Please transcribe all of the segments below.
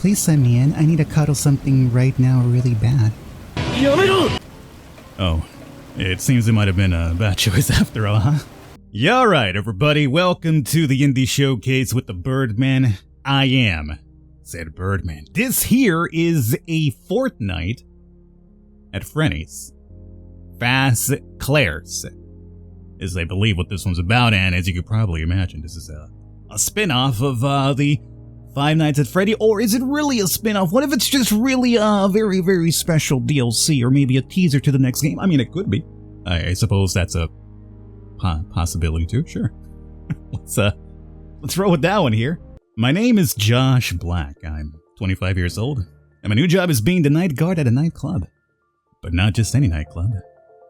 please let me in. I need to cuddle something right now really bad. Oh, it seems it might have been a bad choice after all, huh? Yeah, alright everybody, welcome to the Indie Showcase with the Birdman. I am said Birdman. This here is a fortnight at Freddy's. Fazclaire is, I believe, what this one's about, and as you could probably imagine, this is a spin-off of the Five Nights at Freddy, or is it really a spin-off? What if it's just really a very, very special DLC, or maybe a teaser to the next game? I mean, it could be. I suppose that's a possibility too, sure. Let's roll with that one here. My name is Josh Black. I'm 25 years old, and my new job is being the night guard at a nightclub. But not just any nightclub.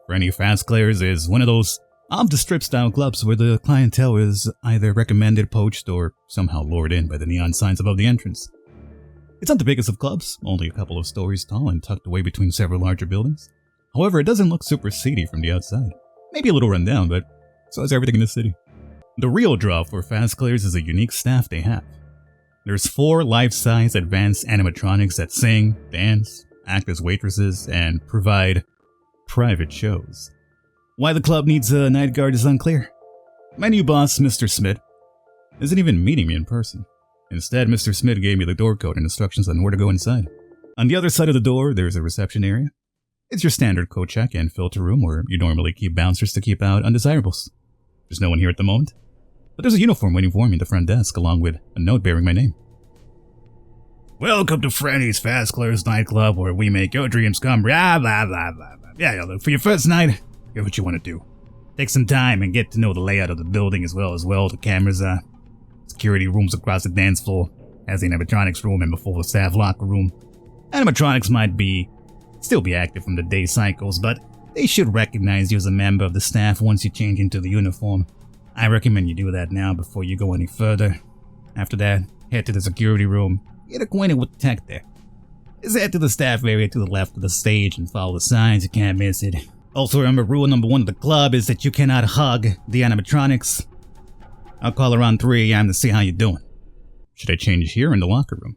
Freddy Fazclaire's is one of those off-the-strip style clubs where the clientele is either recommended, poached, or somehow lured in by the neon signs above the entrance. It's not the biggest of clubs, only a couple of stories tall and tucked away between several larger buildings. However, it doesn't look super seedy from the outside. Maybe a little run down, but so is everything in the city. The real draw for Fazclaire's is a unique staff they have. There's 4 life-size advanced animatronics that sing, dance, act as waitresses, and provide private shows. Why the club needs a night guard is unclear. My new boss, Mr. Smith, isn't even meeting me in person. Instead, Mr. Smith gave me the door code and instructions on where to go inside. On the other side of the door, there's a reception area. It's your standard code check and filter room where you normally keep bouncers to keep out undesirables. There's no one here at the moment, but there's a uniform waiting for me at the front desk along with a note bearing my name. Welcome to Freddy's Fazclaire's nightclub where we make your dreams come. Blah, blah, blah, blah, blah. Yeah, look, for your first night, here's what you want to do. Take some time and get to know the layout of the building as well the cameras, security rooms across the dance floor, as the animatronics room and before the staff locker room. Animatronics might still be active from the day cycles, but they should recognize you as a member of the staff once you change into the uniform. I recommend you do that now before you go any further. After that, head to the security room, get acquainted with the tech there. Just head to the staff area to the left of the stage and follow the signs, you can't miss it. Also remember, rule number 1 of the club is that you cannot hug the animatronics. I'll call around 3 a.m. to see how you're doing. Should I change here in the locker room?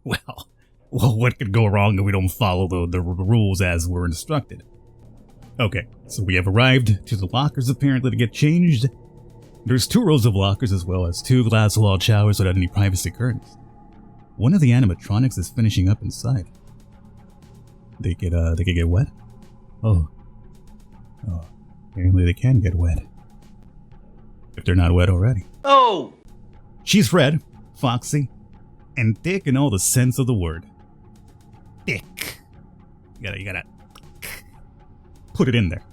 Well, what could go wrong if we don't follow the rules as we're instructed? Okay, so we have arrived to the lockers apparently to get changed. There's 2 rows of lockers as well as 2 glass-walled showers without any privacy curtains. One of the animatronics is finishing up inside. They could get wet? Oh, apparently they can get wet. If they're not wet already. Oh! She's red, foxy, and thick in all the sense of the word. Thick. You gotta put it in there.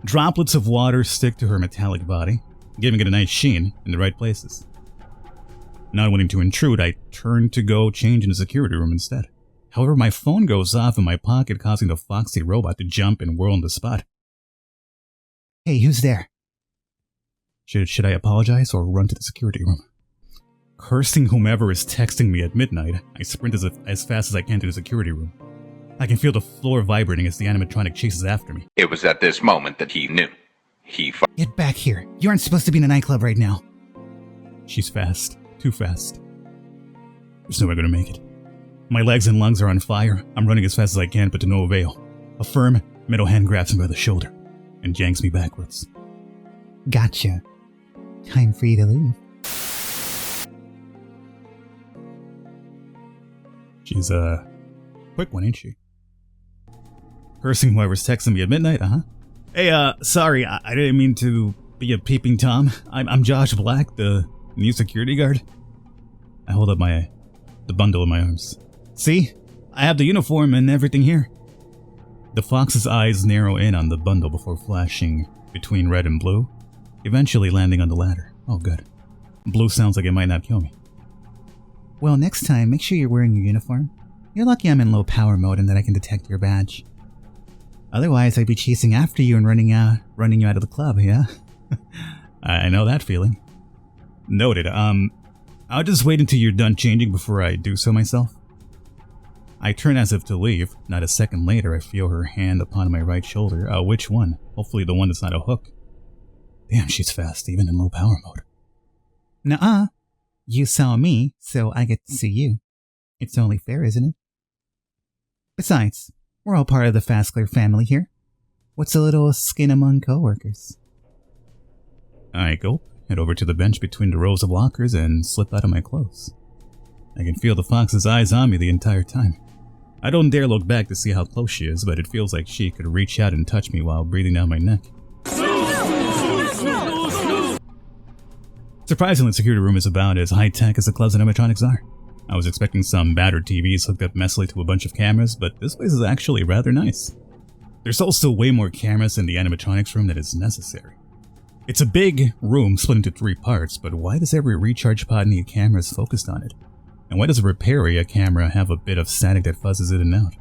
Droplets of water stick to her metallic body, giving it a nice sheen in the right places. Not wanting to intrude, I turn to go change in the security room instead. However, my phone goes off in my pocket, causing the foxy robot to jump and whirl on the spot. Hey, who's there? Should I apologize or run to the security room? Cursing whomever is texting me at midnight, I sprint as fast as I can to the security room. I can feel the floor vibrating as the animatronic chases after me. It was at this moment that he knew. Get back here. You aren't supposed to be in a nightclub right now. She's fast. Too fast. There's no way I'm gonna make it. My legs and lungs are on fire. I'm running as fast as I can, but to no avail. A firm, middle hand grabs me by the shoulder and yanks me backwards. Gotcha. Time for you to leave. She's a quick one, ain't she? Cursing whoever's texting me at midnight, Hey, sorry, I didn't mean to be a peeping Tom. I'm Josh Black, the new security guard. I hold up the bundle in my arms. See? I have the uniform and everything here. The fox's eyes narrow in on the bundle before flashing between red and blue, eventually landing on the ladder. Oh, good. Blue sounds like it might not kill me. Well, next time, make sure you're wearing your uniform. You're lucky I'm in low power mode and that I can detect your badge. Otherwise, I'd be chasing after you and running you out of the club, yeah? I know that feeling. Noted. I'll just wait until you're done changing before I do so myself. I turn as if to leave. Not a second later, I feel her hand upon my right shoulder. Which one? Hopefully the one that's not a hook. Damn, she's fast, even in low power mode. Nuh-uh. You saw me, so I get to see you. It's only fair, isn't it? Besides, we're all part of the Fazclaire family here. What's a little skin among coworkers? I go, head over to the bench between the rows of lockers and slip out of my clothes. I can feel the fox's eyes on me the entire time. I don't dare look back to see how close she is, but it feels like she could reach out and touch me while breathing down my neck. Surprisingly, the security room is about as high-tech as the club's animatronics are. I was expecting some battered TVs hooked up messily to a bunch of cameras, but this place is actually rather nice. There's also way more cameras in the animatronics room than is necessary. It's a big room split into 3 parts, but why does every recharge pod need cameras focused on it? And why does a repair area camera have a bit of static that fuzzes in and out?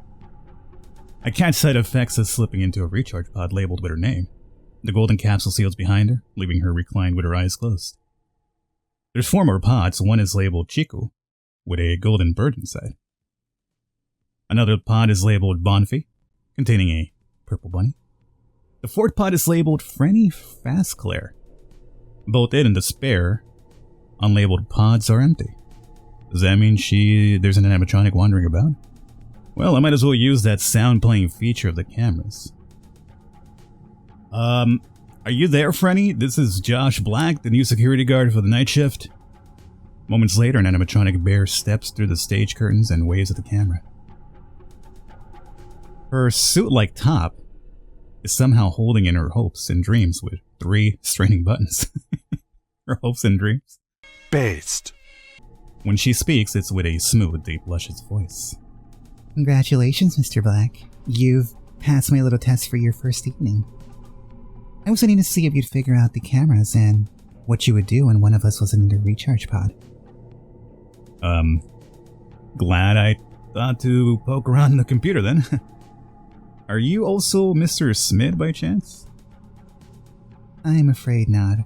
I catch sight of Fexa slipping into a recharge pod labeled with her name. The golden capsule seals behind her, leaving her reclined with her eyes closed. There's 4 more pods. One is labeled Chiku, with a golden bird inside. Another pod is labeled Bonfi, containing a purple bunny. The 4th pod is labeled Fazclaire. Both it and the spare, unlabeled pods are empty. Does that mean there's an animatronic wandering about? Well, I might as well use that sound playing feature of the cameras. Are you there, Freddy? This is Josh Black, the new security guard for the night shift. Moments later, an animatronic bear steps through the stage curtains and waves at the camera. Her suit-like top is somehow holding in her hopes and dreams with 3 straining buttons. Her hopes and dreams. Based. When she speaks, it's with a smooth, deep, luscious voice. Congratulations, Mr. Black. You've passed my little test for your first evening. I was waiting to see if you'd figure out the cameras and what you would do when one of us was in the recharge pod. Glad I thought to poke around the computer then. Are you also Mr. Smith by chance? I'm afraid not.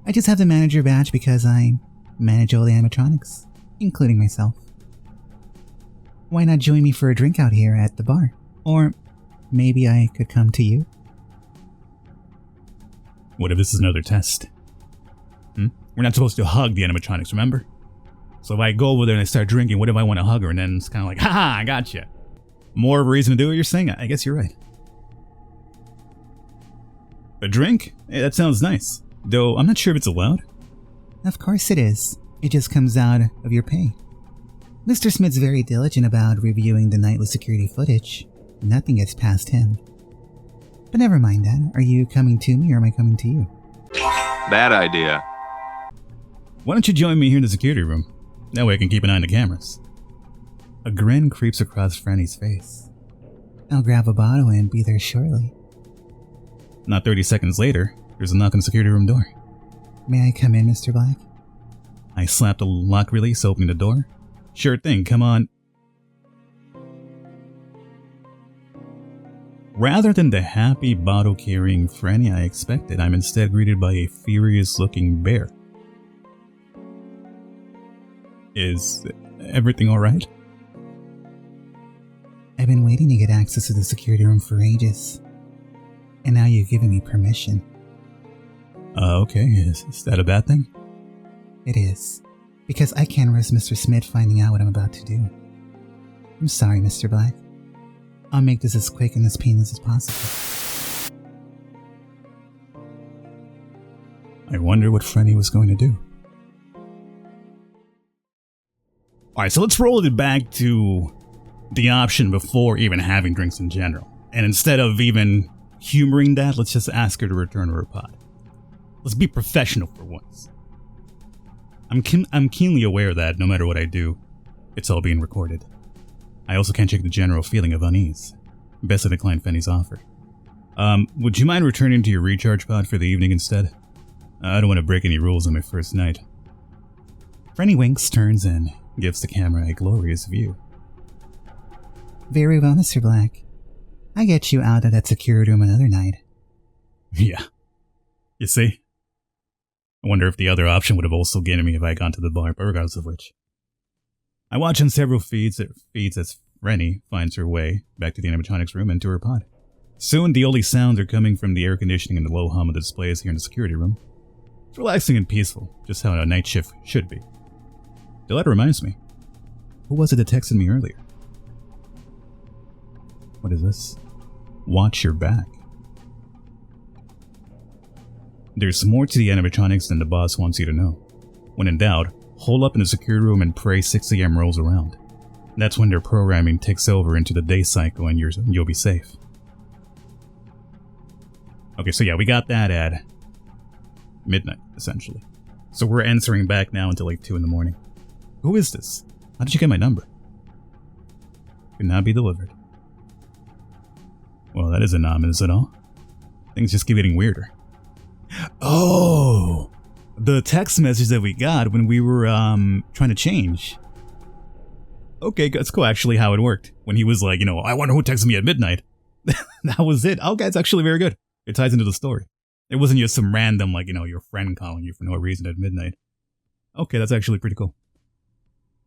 I just have the manager badge because I manage all the animatronics, including myself. Why not join me for a drink out here at the bar? Or maybe I could come to you? What if this is another test? We're not supposed to hug the animatronics, remember? So if I go over there and I start drinking, what if I want to hug her and then it's kind of like, haha, I gotcha. More of a reason to do what you're saying? I guess you're right. A drink? Hey, that sounds nice. Though I'm not sure if it's allowed. Of course it is. It just comes out of your pay. Mr. Smith's very diligent about reviewing the nightly security footage. Nothing gets past him. But never mind that. Are you coming to me or am I coming to you? Bad idea. Why don't you join me here in the security room? That way I can keep an eye on the cameras. A grin creeps across Franny's face. I'll grab a bottle and be there shortly. Not 30 seconds later, there's a knock on the security room door. May I come in, Mr. Black? I slapped a lock release, opening the door. Sure thing, come on. Rather than the happy bottle-carrying Franny I expected, I'm instead greeted by a furious-looking bear. Is everything alright? I've been waiting to get access to the security room for ages. And now you've given me permission. Okay, is that a bad thing? It is. Because I can't risk Mr. Smith finding out what I'm about to do. I'm sorry, Mr. Black. I'll make this as quick and as painless as possible. I wonder what Freddy was going to do. Alright, so let's roll it back to the option before even having drinks in general. And instead of even humoring that, let's just ask her to return to her pod. Let's be professional for once. I'm keenly aware that no matter what I do, it's all being recorded. I also can't shake the general feeling of unease. Best to decline Fanny's offer. Would you mind returning to your recharge pod for the evening instead? I don't want to break any rules on my first night. Fanny winks, turns, and gives the camera a glorious view. Very well, Mr. Black. I get you out of that security room another night. Yeah. You see? I wonder if the other option would have also gained me if I had gone to the bar, but regardless of which. I watch on several feeds as Rennie finds her way back to the animatronics room and to her pod. Soon, the only sounds are coming from the air conditioning and the low hum of the displays here in the security room. It's relaxing and peaceful, just how a night shift should be. Till that reminds me. Who was it that texted me earlier? What is this? Watch your back. There's more to the animatronics than the boss wants you to know. When in doubt, hole up in the security room and pray 6 AM rolls around. That's when their programming takes over into the day cycle and you'll be safe. Okay, so yeah, we got that at midnight, essentially. So we're answering back now until like 2 in the morning. Who is this? How did you get my number? Could not be delivered. Well, that isn't ominous at all. Things just keep getting weirder. Oh! The text message that we got when we were trying to change. Okay, that's cool actually how it worked. When he was like, I wonder who texted me at midnight. That was it. Okay, it's actually very good. It ties into the story. It wasn't just some random, like, your friend calling you for no reason at midnight. Okay, that's actually pretty cool.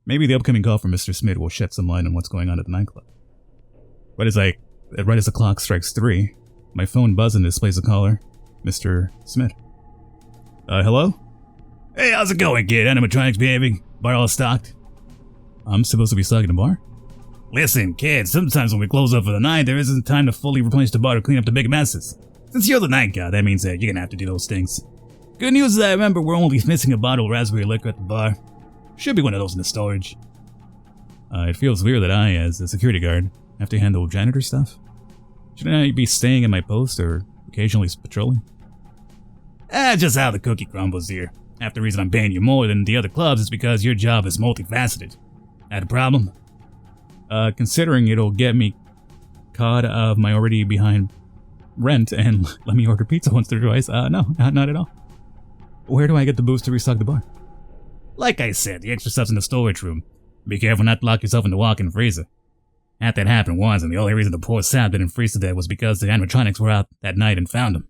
Maybe the upcoming call from Mr. Smith will shed some light on what's going on at the nightclub. Right as the clock strikes 3, my phone buzzes and displays a caller, Mr. Smith. Hello? Hey, how's it going, kid? Animatronics behaving? Bar all stocked? I'm supposed to be stocking the bar? Listen, kid, sometimes when we close up for the night, there isn't time to fully replenish the bar to clean up the big messes. Since you're the night guy, that means that you're gonna have to do those things. Good news is I remember we're only missing a bottle of raspberry liquor at the bar. Should be one of those in the storage. It feels weird that I, as a security guard, have to handle janitor stuff. Shouldn't I be staying at my post or occasionally patrolling? Just how the cookie crumbles here. Half the reason I'm paying you more than the other clubs is because your job is multifaceted. That a problem? Considering it'll get me caught of my already behind rent and let me order pizza once or twice, no, not at all. Where do I get the booze to restock the bar? Like I said, the extra stuff's in the storage room. Be careful not to lock yourself in the walk-in freezer. Had that happen once, and the only reason the poor sap didn't freeze to death was because the animatronics were out that night and found him.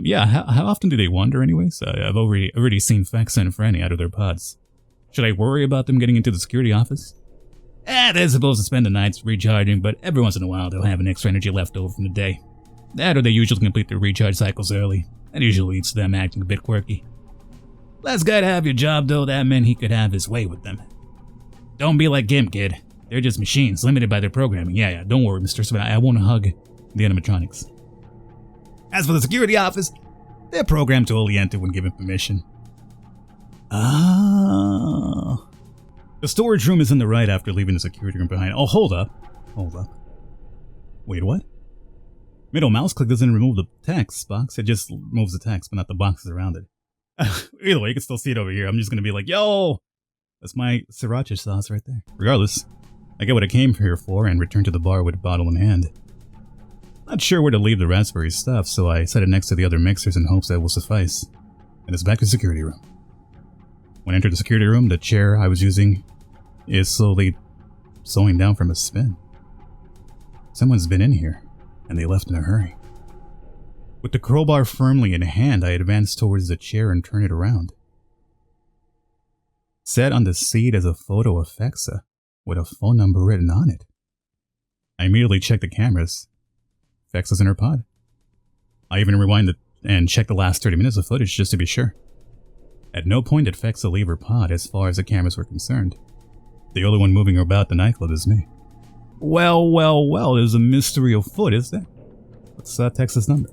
Yeah, how often do they wander anyways? I've already seen Fexa and Franny out of their pods. Should I worry about them getting into the security office? They're supposed to spend the nights recharging, but every once in a while they'll have an extra energy left over from the day. That or they usually complete their recharge cycles early. That usually leads to them acting a bit quirky. Last guy to have your job though, that meant he could have his way with them. Don't be like him, kid. They're just machines, limited by their programming. Yeah, don't worry, Mr. Smith, I won't hug the animatronics. As for the security office, they're programmed to only enter when given permission. Ah. The storage room is in the right after leaving the security room behind. Oh, hold up. Wait, what? Middle mouse click doesn't remove the text box, it just removes the text, but not the boxes around it. Either way, you can still see it over here. I'm just gonna be like, yo! That's my sriracha sauce right there. Regardless, I get what I came here for and return to the bar with a bottle in hand. Not sure where to leave the raspberry stuff, so I set it next to the other mixers in hopes that will suffice. And it's back to the security room. When I entered the security room, the chair I was using is slowly slowing down from a spin. Someone's been in here, and they left in a hurry. With the crowbar firmly in hand, I advanced towards the chair and turned it around. Set on the seat is a photo of Fexa, with a phone number written on it. I immediately checked the cameras. Fexa's in her pod. I even rewinded and checked the last 30 minutes of footage just to be sure. At no point did Fexa leave her pod as far as the cameras were concerned. The only one moving about the nightclub is me. Well, there's a mystery afoot, is there? Let's text this number.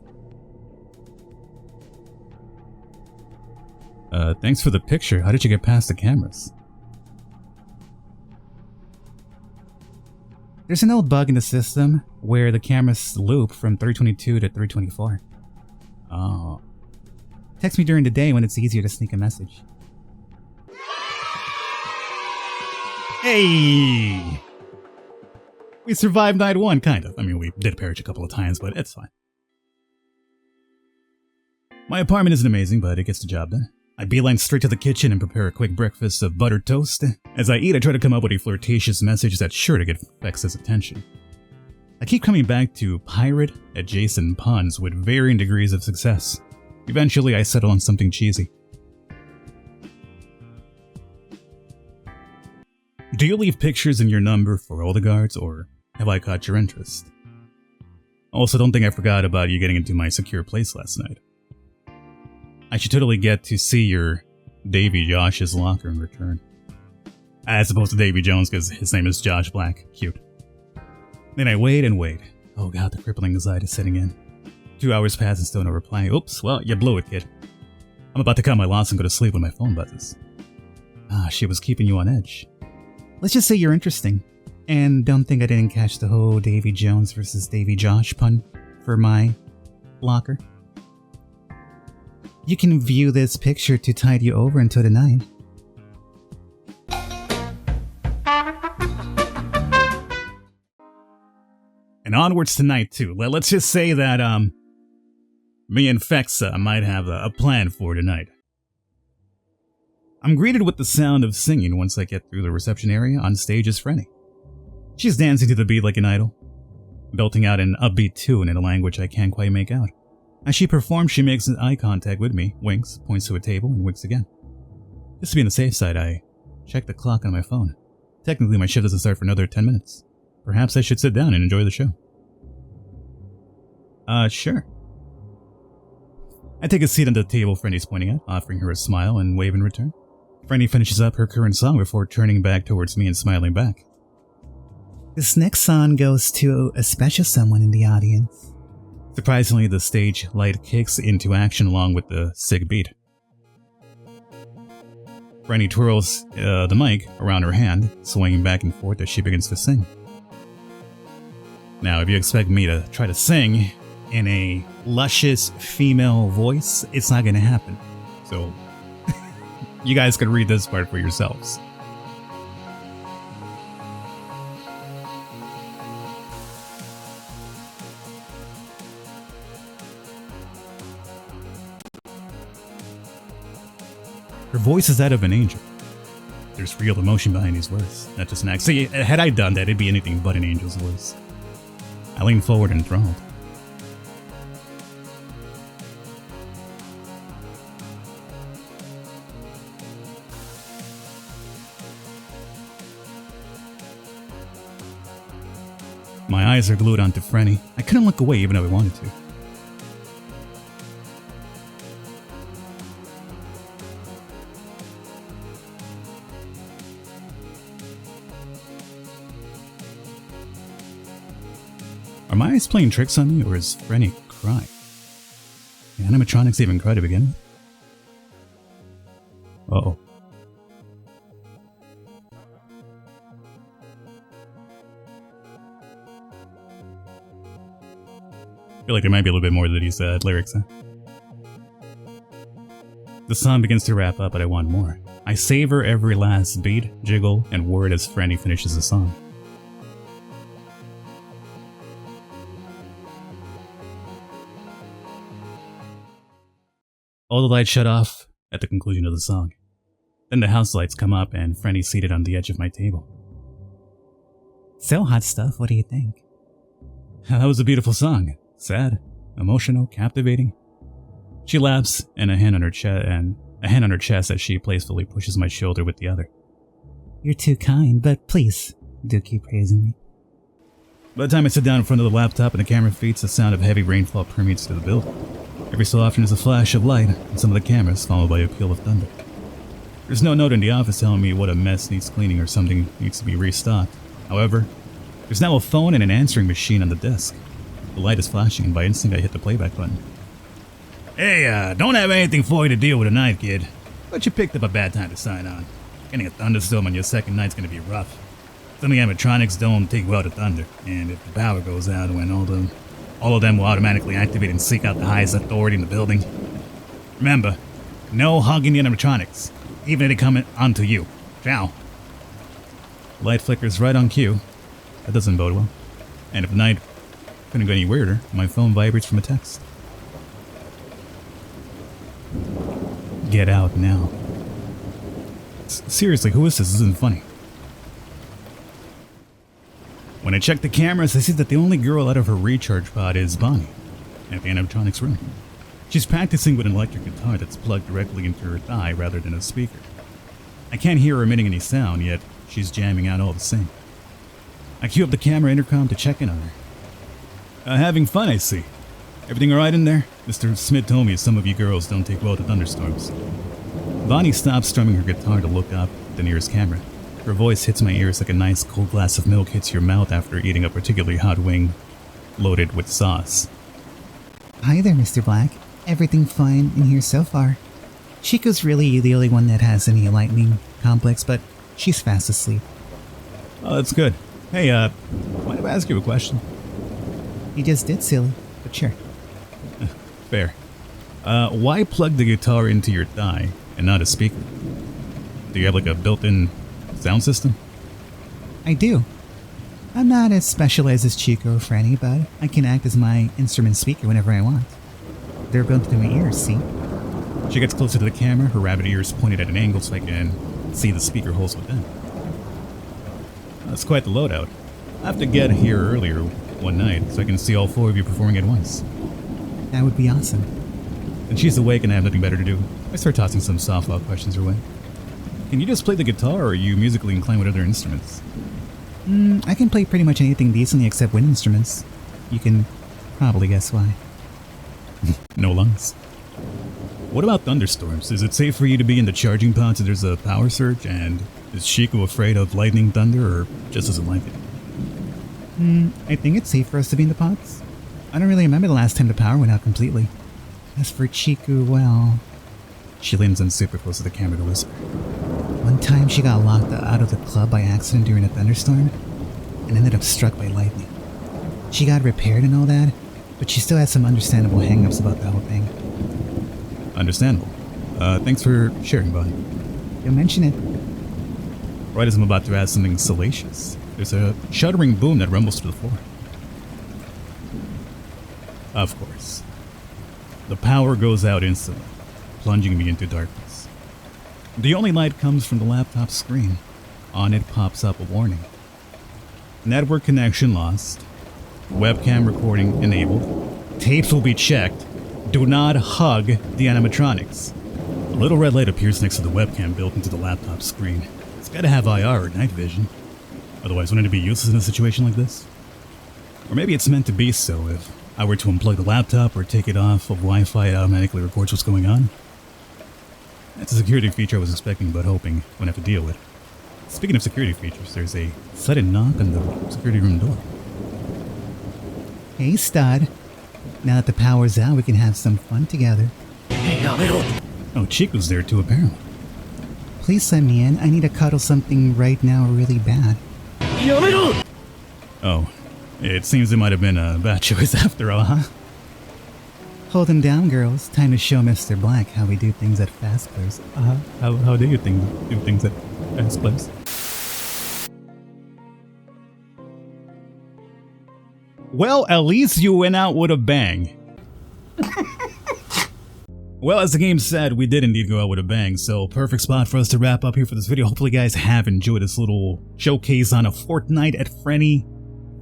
Thanks for the picture. How did you get past the cameras? There's an old bug in the system where the cameras loop from 322 to 324. Oh. Text me during the day when it's easier to sneak a message. Hey! We survived night 1, kind of. I mean, we did perish a couple of times, but it's fine. My apartment isn't amazing, but it gets the job done. I beeline straight to the kitchen and prepare a quick breakfast of buttered toast. As I eat, I try to come up with a flirtatious message that's sure to get Fexa's attention. I keep coming back to pirate-adjacent puns with varying degrees of success. Eventually, I settle on something cheesy. Do you leave pictures in your number for all the guards, or have I caught your interest? Also, don't think I forgot about you getting into my secure place last night. I should totally get to see your Davy Josh's locker in return. As opposed to Davy Jones, because his name is Josh Black. Cute. Then I wait and wait. Oh god, the crippling anxiety is setting in. 2 hours pass and still no reply. Oops, well, you blew it, kid. I'm about to cut my loss and go to sleep when my phone buzzes. Ah, she was keeping you on edge. Let's just say you're interesting. And don't think I didn't catch the whole Davy Jones versus Davy Josh pun for my blocker. You can view this picture to tide you over until the night. And onwards tonight, too. Let's just say that, me and Fexa might have a plan for tonight. I'm greeted with the sound of singing once I get through the reception area. On stage is Freddy. She's dancing to the beat like an idol, belting out an upbeat tune in a language I can't quite make out. As she performs, she makes eye contact with me, winks, points to a table, and winks again. Just to be on the safe side, I check the clock on my phone. Technically, my shift doesn't start for another 10 minutes. Perhaps I should sit down and enjoy the show. Sure. I take a seat on the table Freddy's pointing at, offering her a smile and wave in return. Freddy finishes up her current song before turning back towards me and smiling back. This next song goes to a special someone in the audience. Surprisingly, the stage light kicks into action along with the sick beat. Freddy twirls the mic around her hand, swinging back and forth as she begins to sing. Now, if you expect me to try to sing in a luscious female voice, it's not going to happen. So, you guys can read this part for yourselves. Her voice is that of an angel. There's real emotion behind these words, not just an act. See, had I done that, it'd be anything but an angel's voice. I leaned forward enthralled. My eyes are glued onto Freddy. I couldn't look away even if I wanted to. Are my eyes playing tricks on me, or is Freddy crying? The animatronics even cry to begin with? Uh-oh. I feel like there might be a little bit more to these lyrics, huh? The song begins to wrap up, but I want more. I savor every last beat, jiggle, and word as Freddy finishes the song. All the lights shut off at the conclusion of the song. Then the house lights come up and Freddy's seated on the edge of my table. So hot stuff, what do you think? That was a beautiful song. Sad, emotional, captivating. She laughs and a hand on her chest as she playfully pushes my shoulder with the other. You're too kind, but please, do keep praising me. By the time I sit down in front of the laptop and the camera feeds, the sound of heavy rainfall permeates through the building. Every so often there's a flash of light on some of the cameras, followed by a peal of thunder. There's no note in the office telling me what a mess needs cleaning or something needs to be restocked. However, there's now a phone and an answering machine on the desk. The light is flashing, and by instinct I hit the playback button. Hey, don't have anything for you to deal with tonight, kid. But you picked up a bad time to sign on. Getting a thunderstorm on your second night's gonna be rough. Some of the animatronics don't take well to thunder, and if the power goes out when all of them will automatically activate and seek out the highest authority in the building. Remember, no hugging the animatronics, even if they come onto you. Ciao. Light flickers right on cue. That doesn't bode well. And if the night couldn't go any weirder, my phone vibrates from a text. Get out now. Seriously, who is this? This isn't funny. When I check the cameras, I see that the only girl out of her recharge pod is Bonnie, at the animatronics room. She's practicing with an electric guitar that's plugged directly into her thigh rather than a speaker. I can't hear her emitting any sound, yet she's jamming out all the same. I cue up the camera intercom to check in on her. Having fun, I see. Everything alright in there? Mr. Smith told me some of you girls don't take well to thunderstorms. Bonnie stops strumming her guitar to look up at the nearest camera. Her voice hits my ears like a nice cold glass of milk hits your mouth after eating a particularly hot wing loaded with sauce. Hi there, Mr. Black. Everything fine in here so far. Chico's really the only one that has any lightning complex, but she's fast asleep. Oh, that's good. Hey, mind if I ask you a question? You just did, silly, but sure. Fair. Why plug the guitar into your thigh and not a speaker? Do you have like a built-in sound system? I do. I'm not as specialized as Chico or Franny, but I can act as my instrument speaker whenever I want. They're built into my ears, see? She gets closer to the camera, her rabbit ears pointed at an angle so I can see the speaker holes within. That's quite the loadout. I have to get here earlier one night so I can see all 4 of you performing at once. That would be awesome. And she's awake and I have nothing better to do. I start tossing some softball questions her way. Can you just play the guitar, or are you musically inclined with other instruments? I can play pretty much anything decently except wind instruments. You can probably guess why. No lungs. What about thunderstorms? Is it safe for you to be in the charging pods if there's a power surge? And is Chico afraid of lightning, thunder, or just doesn't like it? I think it's safe for us to be in the pods. I don't really remember the last time the power went out completely. As for Chico, well... She leans in super close to the camera to whisper. One time she got locked out of the club by accident during a thunderstorm and ended up struck by lightning. She got repaired and all that, but she still had some understandable hang-ups about the whole thing. Understandable. Thanks for sharing, buddy. You'll mention it. Right as I'm about to ask something salacious, there's a shuddering boom that rumbles through the floor. Of course. The power goes out instantly, plunging me into darkness. The only light comes from the laptop screen. On it pops up a warning. Network connection lost. Webcam recording enabled. Tapes will be checked. Do not hug the animatronics. A little red light appears next to the webcam built into the laptop screen. It's gotta have IR or night vision. Otherwise, wouldn't it be useless in a situation like this? Or maybe it's meant to be so. If I were to unplug the laptop or take it off of Wi-Fi, it automatically records what's going on. That's a security feature I was expecting but hoping I wouldn't have to deal with. Speaking of security features, there's a sudden knock on the security room door. Hey, stud. Now that the power's out, we can have some fun together. Oh, Chico's there too, apparently. Please let me in. I need to cuddle something right now really bad. Oh, it seems it might have been a bad choice after all, huh? Hold him down, girls. Time to show Mr. Black how we do things at Fazclaire. How do you do things at Fazclaire? Well, at least you went out with a bang. Well, as the game said, we did indeed go out with a bang, so perfect spot for us to wrap up here for this video. Hopefully you guys have enjoyed this little showcase on a Fortnite at Freddy's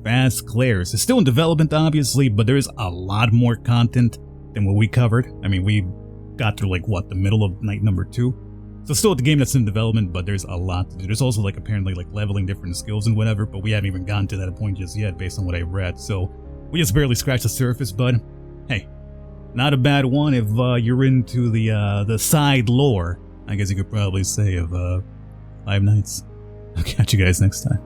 Fazclaire. It's still in development, obviously, but there's a lot more content than what we covered. I mean, we got through, like, what, the middle of night number 2? So still the game that's in development, but there's a lot to do. There's also, like, apparently, like, leveling different skills and whatever, but we haven't even gotten to that point just yet based on what I read. So we just barely scratched the surface, but hey, not a bad one if you're into the side lore, I guess you could probably say, of Five Nights. I'll catch you guys next time.